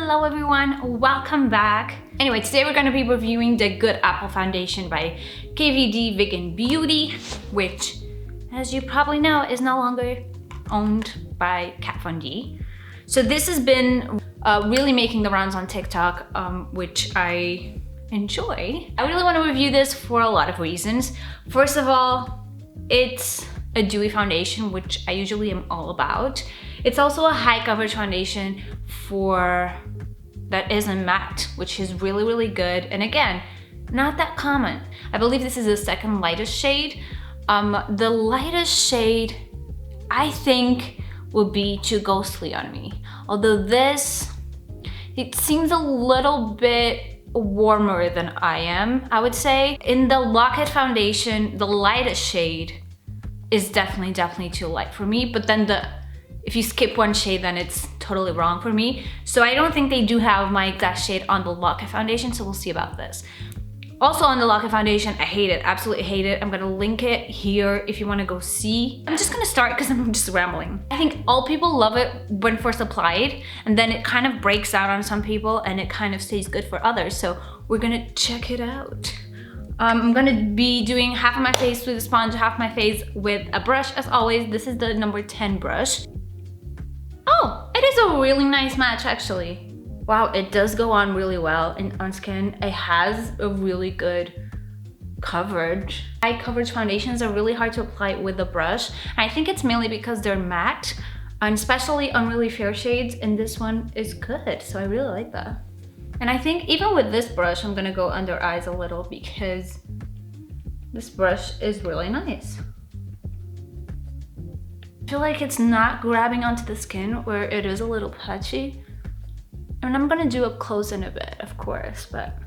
Hello everyone, welcome back. Anyway, today we're going to be reviewing the Good Apple foundation by KVD Vegan Beauty, which, as you probably know, is no longer owned by Kat Von D. So this has been really making the rounds on TikTok, which I enjoy. I really want to review this for a lot of reasons. First of all, it's a dewy foundation, which I usually am all about. It's also a high coverage foundation that isn't matte, which is really good. And again, not that common. I believe this is the second lightest shade. The lightest shade, I think, would be too ghostly on me. Although this, it seems a little bit warmer than I am, I would say. In the Locket foundation, the lightest shade is definitely too light for me, but then if you skip one shade, then it's totally wrong for me. So I don't think they do have my exact shade on the Locket foundation, so we'll see about this. Also on the Locket foundation, I hate it, absolutely hate it. I'm gonna link it here if you wanna go see. I'm just gonna start because I'm just rambling. I think all people love it when first applied, and then it kind of breaks out on some people and it kind of stays good for others. So we're gonna check it out. I'm gonna be doing half of my face with a sponge, half my face with a brush. As always, this is the number 10 brush. Oh, it is a really nice match actually. Wow, it does go on really well on skin. It has a really good coverage. High coverage foundations are really hard to apply with the brush. And I think it's mainly because they're matte, and especially on really fair shades, and this one is good, so I really like that. And I think even with this brush, I'm gonna go under eyes a little because this brush is really nice. I feel like it's not grabbing onto the skin where it is a little patchy. And I'm gonna do up close in a bit, of course, but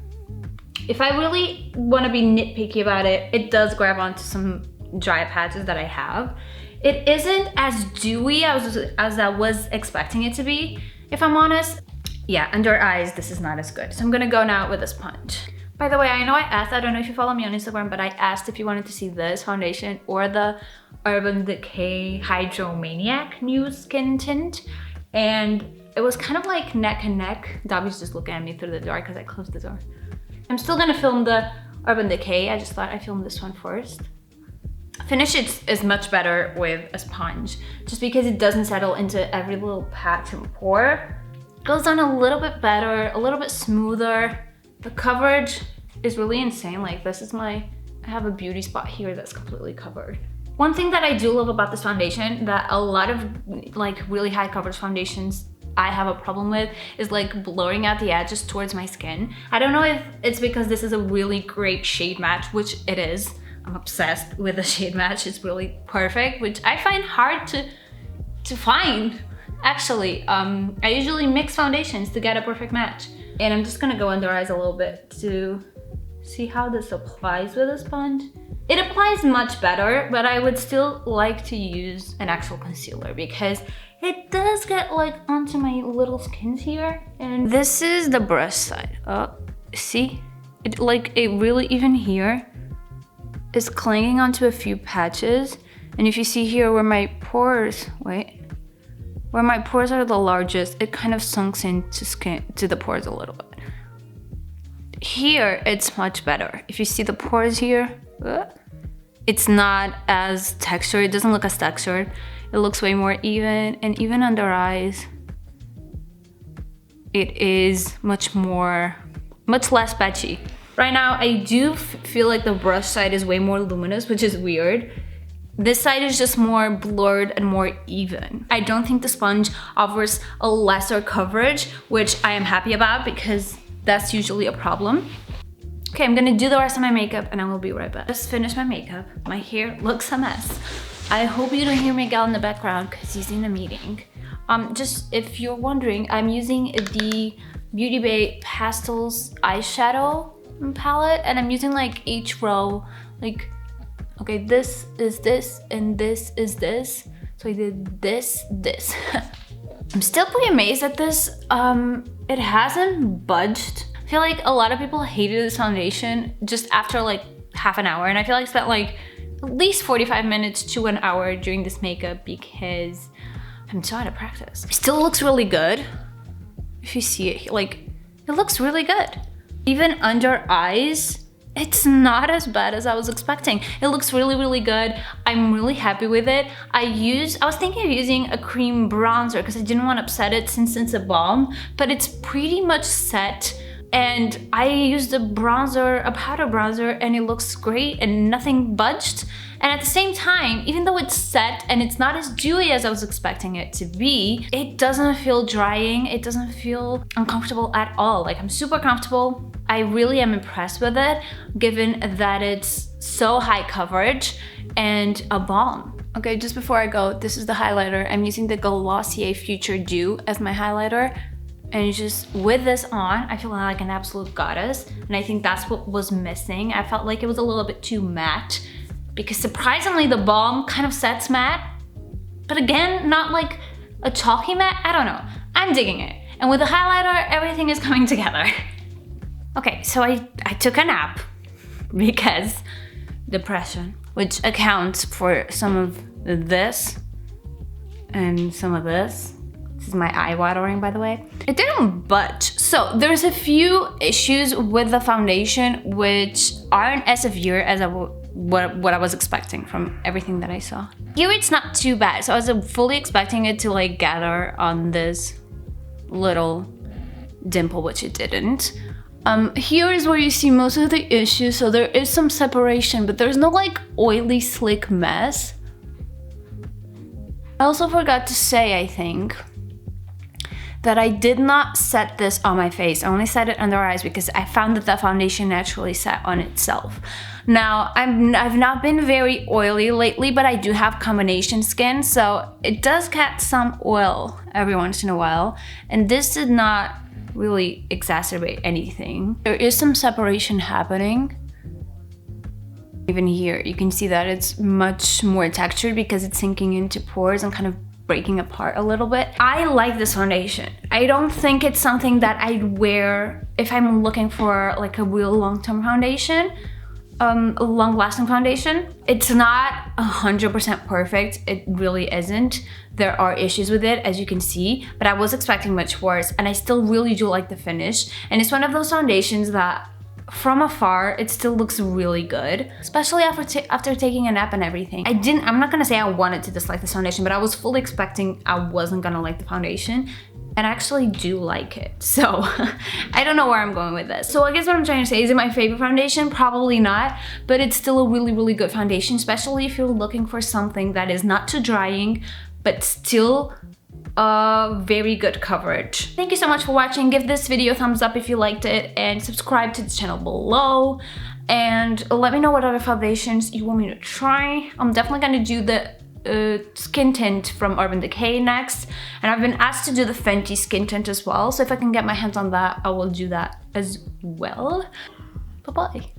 if I really wanna be nitpicky about it, it does grab onto some dry patches that I have. It isn't as dewy as I was expecting it to be, if I'm honest. Yeah, under eyes, this is not as good. So I'm gonna go now with a sponge. By the way, I know I asked, I don't know if you follow me on Instagram, but I asked if you wanted to see this foundation or the Urban Decay Hydromaniac new skin tint. And it was kind of like neck and neck. Dobby's just looking at me through the door because I closed the door. I'm still gonna film the Urban Decay. I just thought I'd film this one first. Finish is much better with a sponge, just because it doesn't settle into every little patch and pore. Goes on a little bit better, a little bit smoother. The coverage is really insane. Like I have a beauty spot here that's completely covered. One thing that I do love about this foundation that a lot of like really high coverage foundations I have a problem with is like blurring out the edges towards my skin. I don't know if it's because this is a really great shade match, which it is. I'm obsessed with the shade match. It's really perfect, which I find hard to find. Actually, I usually mix foundations to get a perfect match. And I'm just gonna go under eyes a little bit to see how this applies with a sponge. It applies much better, but I would still like to use an actual concealer because it does get like onto my little skins here. And this is the brush side. See? It really, even here, is clinging onto a few patches. And if you see here where my pores, where my pores are the largest, it kind of sunks into the pores a little bit. Here, it's much better. If you see the pores here, it's not as textured. It doesn't look as textured. It looks way more even, and even under eyes, it is much less patchy. Right now, I do feel like the brush side is way more luminous, which is weird. This side is just more blurred and more even. I don't think the sponge offers a lesser coverage, which I am happy about because that's usually a problem. Okay, I'm gonna do the rest of my makeup and I will be right back. Just finished my makeup. My hair looks a mess. I hope you don't hear Miguel in the background because he's in a meeting. Just if you're wondering, I'm using the BEAUTYBAY Pastels eyeshadow palette, and I'm using like each row, like, okay, this is this, and this is this. So I did this. I'm still pretty amazed at this. It hasn't budged. I feel like a lot of people hated this foundation just after like half an hour. And I feel like I spent like at least 45 minutes to an hour doing this makeup because I'm so out of practice. It still looks really good. if you see it, like, it looks really good. Even under eyes, it's not as bad as I was expecting. It looks really, really good. I'm really happy with it. I was thinking of using a cream bronzer because I didn't want to upset it since it's a balm, but it's pretty much set. And I used a powder bronzer, and it looks great and nothing budged. And at the same time, even though it's set and it's not as dewy as I was expecting it to be, it doesn't feel drying. It doesn't feel uncomfortable at all. Like, I'm super comfortable. I really am impressed with it, given that it's so high coverage and a balm. Okay, just before I go, this is the highlighter. I'm using the Glossier Future Dew as my highlighter. And just with this on, I feel like an absolute goddess. And I think that's what was missing. I felt like it was a little bit too matte, because surprisingly the balm kind of sets matte, but again, not like a chalky matte. I don't know. I'm digging it. And with the highlighter, everything is coming together. Okay, so I took a nap because depression, which accounts for some of this and some of this. This is my eye watering, by the way. It didn't budge. So there's a few issues with the foundation which aren't as severe as what I was expecting from everything that I saw. Here it's not too bad. So I was fully expecting it to like gather on this little dimple, which it didn't. Here is where you see most of the issues. So there is some separation, but there's no like oily, slick mess. I also forgot to say, I think, that I did not set this on my face. I only set it under eyes because I found that the foundation naturally set on itself. Now, I've not been very oily lately, but I do have combination skin, so it does catch some oil every once in a while, and this did not really exacerbate anything. There is some separation happening. Even here, you can see that it's much more textured because it's sinking into pores and kind of breaking apart a little bit. I like this foundation. I don't think it's something that I'd wear if I'm looking for like a real long-term foundation, a long-lasting foundation. It's not 100% perfect. It really isn't. There are issues with it, as you can see, but I was expecting much worse, and I still really do like the finish. And it's one of those foundations that from afar, it still looks really good, especially after taking a nap and everything. I'm not gonna say I wanted to dislike this foundation, but I was fully expecting I wasn't gonna like the foundation, and I actually do like it. So I don't know where I'm going with this. So I guess what I'm trying to say, is it my favorite foundation? Probably not, but it's still a really, really good foundation, especially if you're looking for something that is not too drying, but still very good coverage. Thank you so much for watching. Give this video a thumbs up if you liked it, and subscribe to the channel below, and let me know what other foundations you want me to try. I'm definitely gonna do the skin tint from Urban Decay next, and I've been asked to do the Fenty skin tint as well, so if I can get my hands on that, I will do that as well. Bye bye.